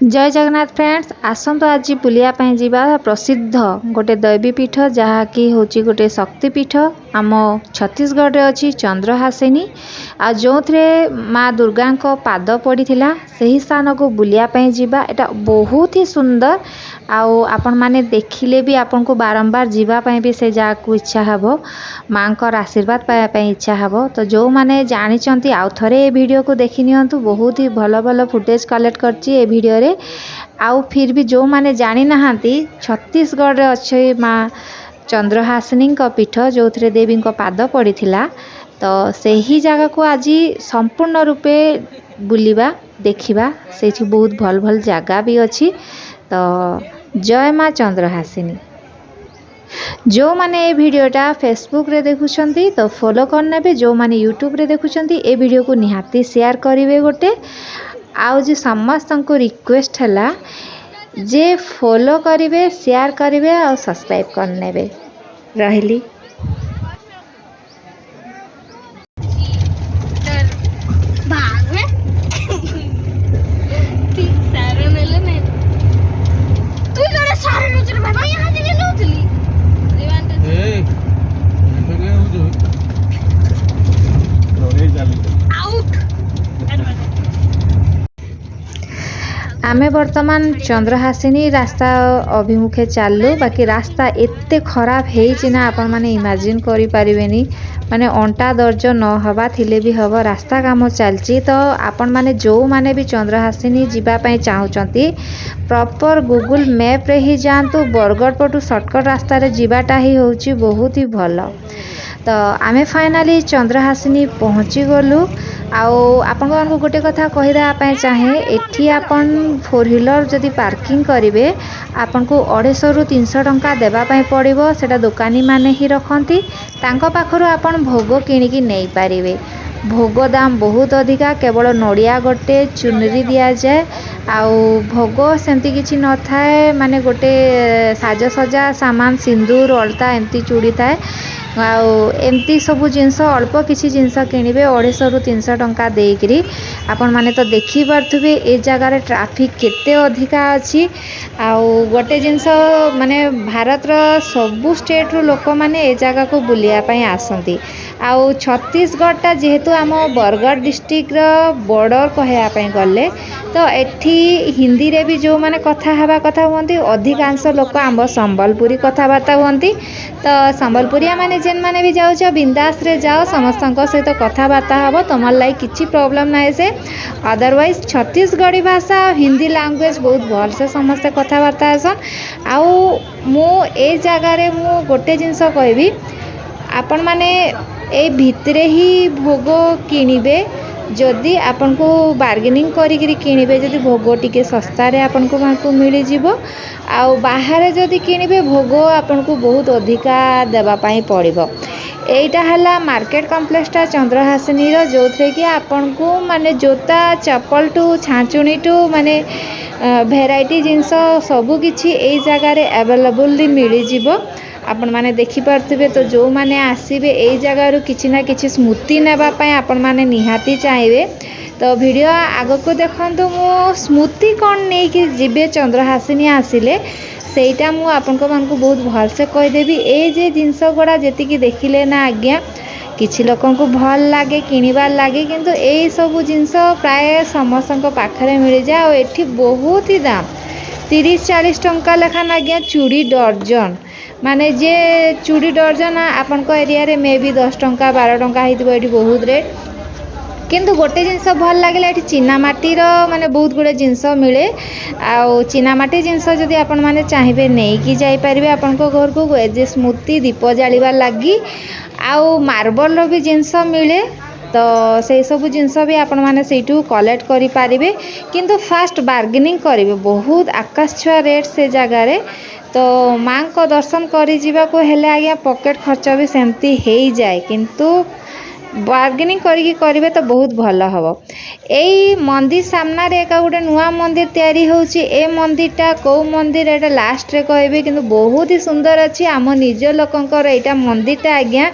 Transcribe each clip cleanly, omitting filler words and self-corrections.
जय जगन्नाथ फ्रेंड्स आसतु आज बुलियापाई जीवा प्रसिद्ध गोटे दैवीपीठ जहाँकि हूँ गोटे शक्तिपीठ आम छत्तीसगढ़ अच्छी चंद्रहासिनी आ जो थे माँ दुर्गा पाद पड़ी से ही स्थान को बुलियापाई जीवा एटा बहुत ही सुंदर आपण माने देखिले भी आपन को बारंबार जीवापाई भी से जगह को इच्छा हे माँ आशीर्वाद पाइबापी इच्छा हे। तो जो मैंने जानी आउ थे वीडियो को देखी नियंतु बहुत ही भल भल फुटेज कलेक्ट करछि वीडियो रे आउ फिर भी जो माने जानी नहांती छत्तीसगढ़ अच्छे माँ चंद्रहासिनी पीठ जो थे देवी पाद पड़ी तो से ही जगह को आज संपूर्ण रूपे बुलिबा देखिबा से बहुत भल भल जगह भी अच्छी। तो जय माँ चंद्रहासिनी। जो माने ये वीडियोटा फेसबुक रे देखुछंती तो फॉलो करने जो माने यूट्यूब रे देखुछंती ए वीडियो को निहाती शेयर करिवे गोटे आउ जे समस्त को रिक्वेस्ट हला जे फॉलो करिवे शेयर करिवे और सब्सक्राइब करनेबे रहली। आमे वर्तमान चंद्रहासिनी रास्ता अभिमुखे चालू बाकी रास्ता एते खराब होना आपण माने इमेजिन करि परिबेनी माने अंटा दर्ज न हवा थिले भी हवा रास्ता काम चलची। तो आपण माने जो माने भी चंद्रहासिनी जीवा पई चाहउचंती प्रॉपर गूगल मैप रे ही जानतु बरगढ़ पटू शॉर्टकट रास्ता रे जीवाटा ही होची बहुत ही भलो। तो आमे फाइनाली चंद्रहासिनी पहुँची गलु आपण को गोटे कथा कहीदेवाई चाहे एठी आपण 4 व्हीलर जदि पार्किंग करेंगे आपन को 250 रु 300 टंका देवाई पड़ो सेटा दुकानी माने ही रखती पाखर आपन भोग किणिकी नहीं पारे। भोग दाम बहुत अधिका केवल नड़िया गोटे चुनरी दि जाए आउ भोग सेमती किसी न थाए माने गोटे साजसजा सामान सिंदूर अलता एमती चूड़ी थाए एमती सबू जिनस अल्प किसी जिनस किणवे 250 रु 300 टंका देकरी आपण माने तो देखी पार्थुबे ए जगार ट्रैफिक केते अधिका अच्छी आउ गोटे जिनस माने भारत रो सबु स्टेट रो लोक माने ए जगह को बुलिया पई आसंती आउ छत्तीसगढ़ जेहेतु आम बरगढ़ डिस्ट्रिक्ट रो बॉर्डर कहया पई गले तो एठी हिंदी रे भी जो माने कथा हवा कथा हुंती अधिकांश लोक आम संबलपुरी कथबार्ता हुंती। तो संबलपुरिया माने जेन माने भी जाओ बिंदास रे जाओ समस्त सहित कथबार्ता हम तुम लाइक किसी प्रॉब्लम ना से अदरवाइज छत्तीसगढ़ी भाषा हिंदी लैंग्वेज बहुत भल से समस्ते कथबार्ता आसन आउ मु ए जगार मु गोटे जिनस कहबी आपण माने ए भितरे ही भोग किणवे जदि आपन को बार्गेनिंग करी किणवे जदि भोग टिके सस्ता रे आपन को मिल जिवो आउ बाहर जदि किणवे भोग आपन को बहुत अधिका देवा पाई पड़िबो। एटा हला मार्केट कॉम्प्लेक्सटा चंद्रहासिनी रो जो थे कि आपन को माने जोता चप्पल टू छाँचुणी टू माने भेराइटी जिनस सबू किछि एई जगह रे अवेलेबल मिल जिवो आपण माने देखि पार्थुबे। तो जो माने आसीबे एई जगह रो किछि ना किछि स्मृति नेबा पई आपण माने निहाती चाहिए। तो वीडियो आगो को देखंतु मु स्मृति कौन नहीं कि जीवे चंद्रहासिनी आसिले सेटा मु आपन को मान को बहुत भल से कह देबी ए जे जिंस गुड़ा जेतिकी देखिले ना आज्ञा किछि लोकन को भल लागे किनिबार लागे किंतु ए सब जिंस प्राय समस्त पाखरे मिल जाए और एठी बहुत ही दाम 30-40 टंका लेखा आज्ञा चूड़ी दर्जन माने जे चूड़ी दर्जन आपन को एरिया रे मे भी 10 टंका 12 टंका हितबो एठी बहुत रेट किंतु गोटे जिनस भल लगे ये चीनामाटी माने बहुत गुड़े जिनस मिले आउ चीनामाटी जिनस जदि आपण माने चाहिए नहीं कि जाई परिबे आपण को घर को एज स्मृति दीप जालिबार लगी आउ मार्बल रो भी जिनस मिले। तो से सब जिनस भी आपण माने सेठू कलेक्ट करि पारिबे किंतु फास्ट बार्गेनिंग करिवे बहुत आकाश छुआ रेट से जगह रे। तो माँ को दर्शन करी जीवा को हेले आज्ञा पॉकेट खर्च भी सेमती हो जाए किंतु बार्गेनिंग करेंगे तो बहुत भल हम। यही मंदिर सामना रे एक गोटे नुआ मंदिर तैयारी होची। ए मंदिरटा कौ मंदिर एटा लास्ट रे कहबे किंतु बहुत ही सुंदर अच्छी आम निज लोकंकर एटा मंदिरटा आज्ञा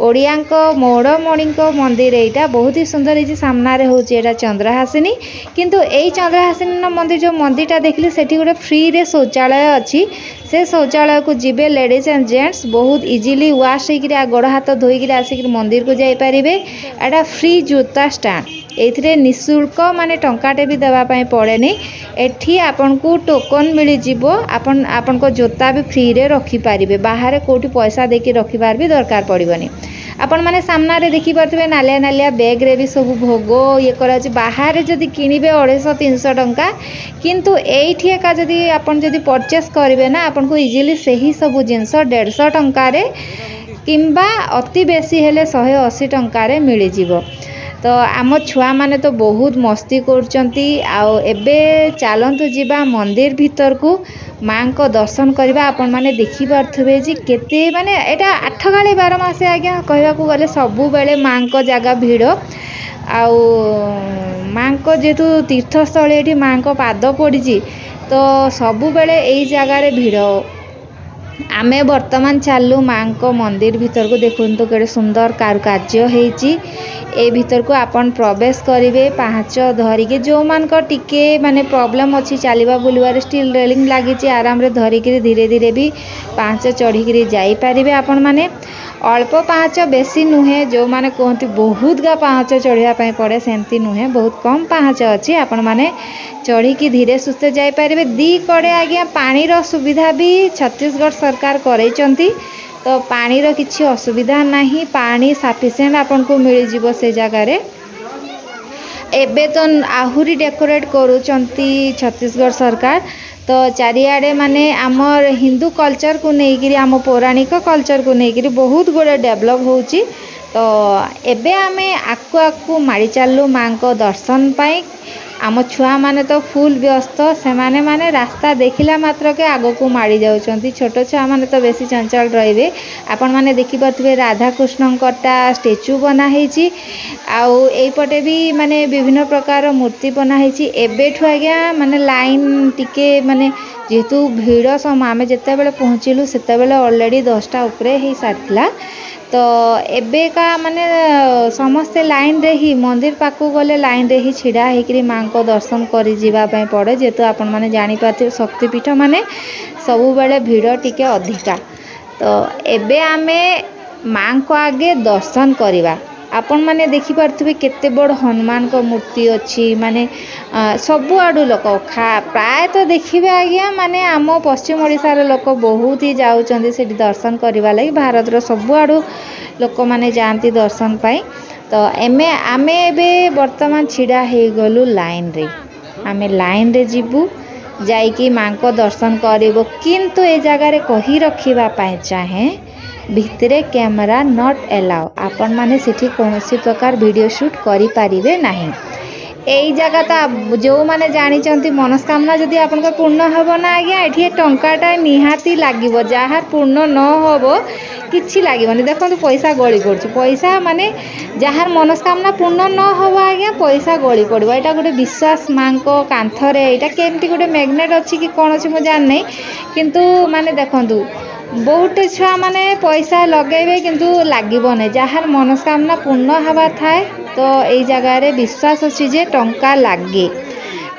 ओडियांक मौड़मणिक मंदिर एटा बहुत ही सुंदर है। सामना रे होची एटा चंद्रहासिनी किंतु एई चंद्रहासिनी मंदिर जो मंदिरटा देखली सेठी गोटे फ्री रे शौचालय अच्छी। से शौचालय को जीवे लेडीज एंड जेंट्स बहुत इजीली वाश होकर गोड़ हाथ धोईक आसिक मंदिर को जाई परिबे। एटा फ्री जूता स्टैंड एथिरे निःशुल्क माने टंकाटे भी देवाई पड़ेनी। एठी आपन को टोकन मिल जिवो आपन को जोता भी फ्री रे रखिपारे बाहर कोठी पैसा देके रखिबार भी दरकार पड़िबनी। आपण माने सामना रे देखि पारथबे नालिया नालिया बैग रे भी सब भोग ये करा बाहर जदि किनिबे 250-300 टंका किंतु एठी एका जदि आपण जदि परचेस करिवे ना आपण को इजीली सही सब जिंस 150 टंका रे किंबा अति बेसी हेले 180 टंका रे मिल जिवो। तो आम छुआ माने तो बहुत मस्ती करचंती। आउ एबे चलतु जीवा मंदिर भीतर को माँ को दर्शन करवा। आपण माने देखि पारथबे जी केते माने एटा 8 गाली 12 मासे आज्ञा कहवा को गले सबु बेले माँ को जगह भीड़ आउ माँ को जेतु तीर्थस्थल एठी माँ को पाद पड़ी तो सबु बेले एई जगह रे भीड़। आमे वर्तमान चालू माँ को मंदिर भीतर को देखुन तो केड़े सुंदर कारुकार्य हेची। ए भीतर को आपण प्रवेश करिवे पाँच धरिके जो मान को टिके माने प्रॉब्लम अच्छी चलवा बुलवार स्टील रेलिंग लगी आराम रे धरिक धीरे धीरे भी पाँच चढ़ी जाई पारिबे। आपण माने अल्प पाँच बेसी नुहे जो माने कहती बहुत गा पाँच चढ़ाई पड़े सेमती नुहे बहुत कम पाँच अच्छी आपण माने चढ़ी की धीरे सुस्थे जाई पारिबे। दी कड़े आज्ञा पानीर सुविधा भी छत्तीसगढ़ सरकार करैचंती तो पानीर किछि असुविधा नहीं पानी सफिशिएंट आपन को मिल जिवो से जगह रे। एबे तो आहुरी डेकोरेट करूचंती छत्तीसगढ़ सरकार तो चारिआडे माने आमर हिंदू कल्चर को लेकिन आम पौराणिक कल्चर को लेकिन बहुत गुड़े डेवलप होची। तो एबे आमे आकु आकु माड़ी चालू माँ को दर्शन पाई। आम छुआ माने तो फुल व्यस्त से माने माने रास्ता देखिला मात्र के आग को माड़ी जाउचंती। छोट छुआ माने तो बेसी चंचल रहिबे। आपण माने देखि पारथबे राधा कृष्णंकटा स्टेच्यू बना हेची आउ एपटे भी माने विभिन्न प्रकार मूर्ति बना हेची। एबेठु आज्ञा माने लाइन टिके माने जेहेतु भीड़ सम आमे जेते बेले पहुँचिलु सेते बेले ऑलरेडी 10टा उपरे ही सारथिला तो एबे का माने समस्ते लाइन रे ही मंदिर पाकू गले लाइन रे ही छिड़ा हेकरी माँ को दर्शन करी जीवा पय पड़े। जेहेतु आपण माने जानी पाते शक्तिपीठ माने सबु बेले भीड़ टिके अधिका। तो एबे आमे माँ को आगे दर्शन करिवा। आपण माने देखि पारथबे केते बड़ हनुमान को मूर्ति अच्छी माने सबु आडू लोक प्राय तो देखिबे आज्ञा माने आम पश्चिम ओडिसा रे लोक बहुत ही जाउचंदी सेठी दर्शन करिवा लागि। भारत रो सबु आडू लोक माने जानती दर्शन पाई। तो आमे एबे वर्तमान छिड़ा हे गलु लाइन रे। आमे लाइन रे जिबु जाइकी माँ को दर्शन करिवो किंतु ए जगह रे कही रखिबा पाए चाहे भितरे कैमरा नॉट एलाउ। आपण माने सिठी कोनोसी प्रकार वीडियो शूट करि पारिबे नाही। एई जगह तो जो माने जानी चंती मनस्कामना जदि आपन को पूर्ण हबो ना आज्ञा एठी टंकाटा निहाती लागिवो। जहार पूर्ण न हबो किछि लागिवनी। देखो पैसा गली पड़छ पैसा माने जहार मनस्कामना पूर्ण न हबो आज्ञा पैसा गली पड़ो। एटा गोटे विश्वास माँ को कांथरे एटा केमती गोटे मैग्नेट अच्छी कि कौन अच्छी मुझे जान नहीं किंतु माने देखंतु बहुत छुआ माने पैसा लगेबे किंतु लागिबो नै। जहार मनस्कामना पूर्ण हवा थाए तो एई जगह रे विश्वास अछि जे टंका लागे।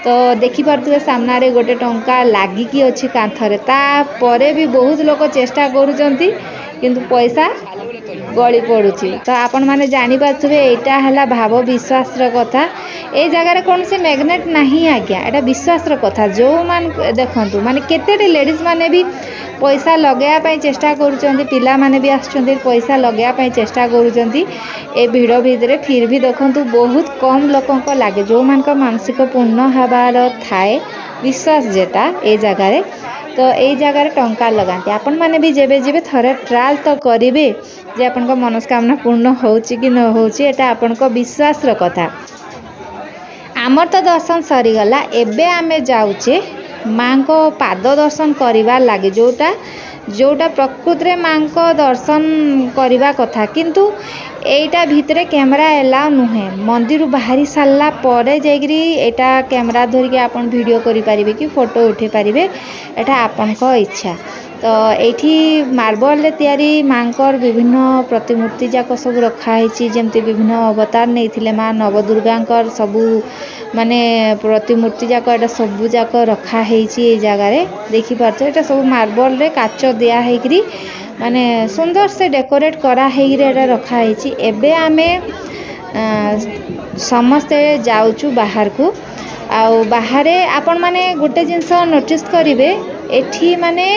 तो देखि पारथुबे सामना रे गोटे टंका लागी की अछि कांथरे ता परे भी बहुत लोक चेष्टा करूचंती किंतु पैसा गली पड़ुची। तो आपण माने जानि पारथुबे एटा हला भाव विश्वास र कथा। ए जगह रे कोन से मैग्नेट नाही आज्ञा एटा विश्वास र कथा। जो मान देखंतु माने केतेटी लेडीज माने भी पैसा लगेया पई चेष्टा करूचंती पिला माने भी आछचंती पैसा लगेया पई चेष्टा करूचंती ए भीड़ भितरे फिर भी देखंतु बहुत कम लोकंक लागे जो मान को मानसिक पूर्ण हबार थाए विश्वास जेटा ए जगह रे। तो यही जगह टंका लगाती आपण मैंने भी जेबे जेबे थरे ट्रायल तो करेंगे जे आपण को मनस्कामना पूर्ण होची कि न होची एटा आपण को विश्वास रो कथा। आमर तो दर्शन सरीगला एबे आमे जाऊचे माँ को पाद दर्शन करवा लगे जोटा जोटा प्रकृत रे माँ को दर्शन करवा कथा किंतु এইটা ভিতরে ক্যামেরা এলাও নুহে मंदिर बाहरी सारा पर जाइए कैमेरा धरिकी आप वीडियो करें कि फोटो उठे पारे एटा आपण इच्छा। तो ये मार्बल तैयारी मांकर विभिन्न प्रतिमूर्ति जाक सब रखाही जमती विभिन्न अवतार नहीं माँ नवदुर्गा सबू माने प्रतिमूर्ति जाक एटा सबू जाक रखाही जगार देखिपार ये सब मार्बल रे काच दियाही माने सुंदर से डेकोरेट कराही रखाही। एबे आमे समस्ते जाऊचु बाहर को आउ बाहरे आपण माने गोटे जिनस नोटिस करिवे एठी माने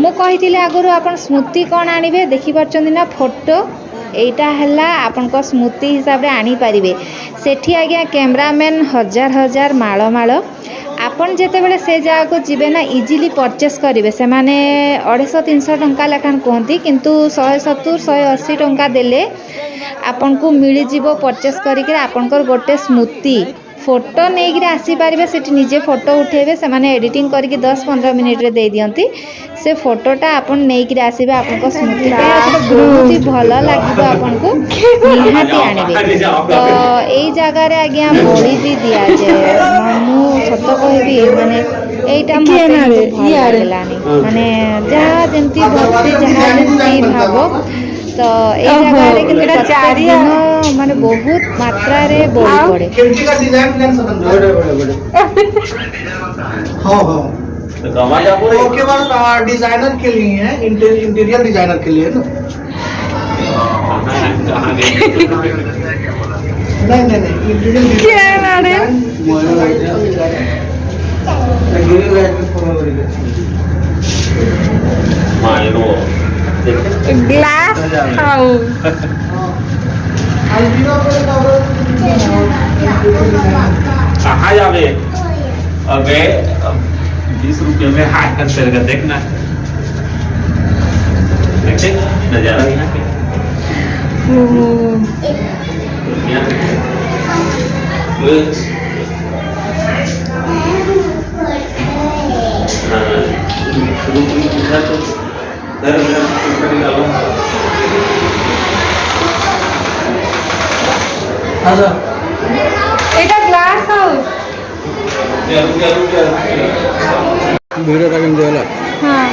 मु कही आगु आपन स्मृति कौन आनिबे देखि परचंदी ना फोटो एटा हला आपन को स्मृति हिसाब रे आनी पारिबे। सेठी आज्ञा कैमरामैन हजार हजार माळ माळ आपन जेते बेले से जगह को जीवे ना इजीली परचेस करेंगे से माने 250-300 टंका लेखान कहती किंतु 170-180 टंका देले आपन को मिली जीवो परचेस करिके आपनकर गोटे स्मृति फोटो नहीं कि आसी पारे से निजे फोटो उठेबे से माने एडिटिंग करके 10-15 मिनिट रे दे दियंती से फोटोटा आपन नहीं कि आसीबे आपन को स्मृति बहुत ही भल लागिबो आपन को निहाती आनिबे। तो एई जगह रे आज्ञा बड़ी भी दिया जाए मु सत कहबी माने एटा मते भल लागलानी माने जहाँ जेमती भक्ति जहाँ जेमती भाव तो ये जगह रे किंतु प्रत्येक दिन माने बहुत मात्रा रे बड़ी पड़े खिड़की का डिजाइन प्लान सब बड़े हां हां तो कमाल आप वो केवल डिजाइनर के लिए है इंटीरियर डिजाइनर के लिए ना नहीं इंटीरियर क्या ना रे मायनो ग्लास हाउस कहाँ जावे अबे 20 रुपये में हाथ कर कर देखना देख नजारा यहाँ पे এটা গ্লাস হাউস ভিডিওটা কিন্তু হলো হ্যাঁ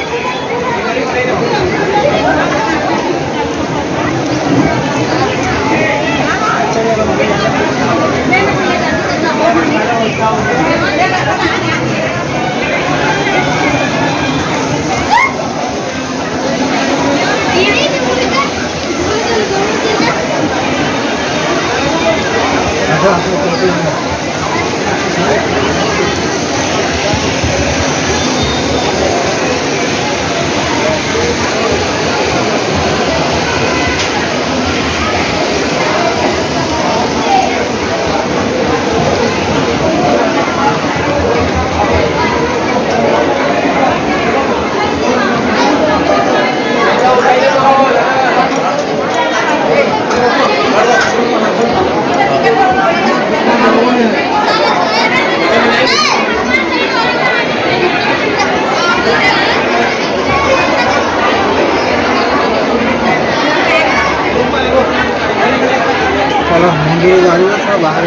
चलो मंदिर गाड़ी में बाहर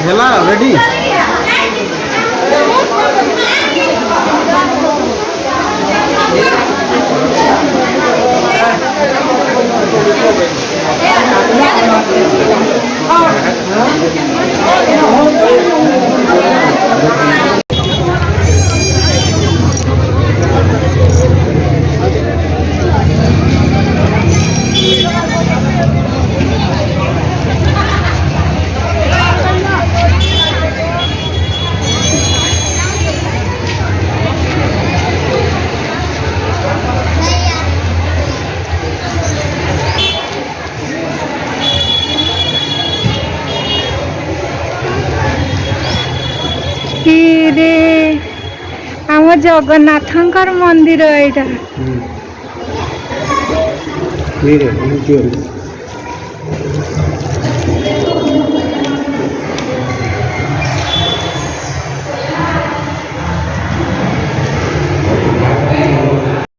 हेला रेडी रे आम जगन्नाथंकर मंदिर एटा।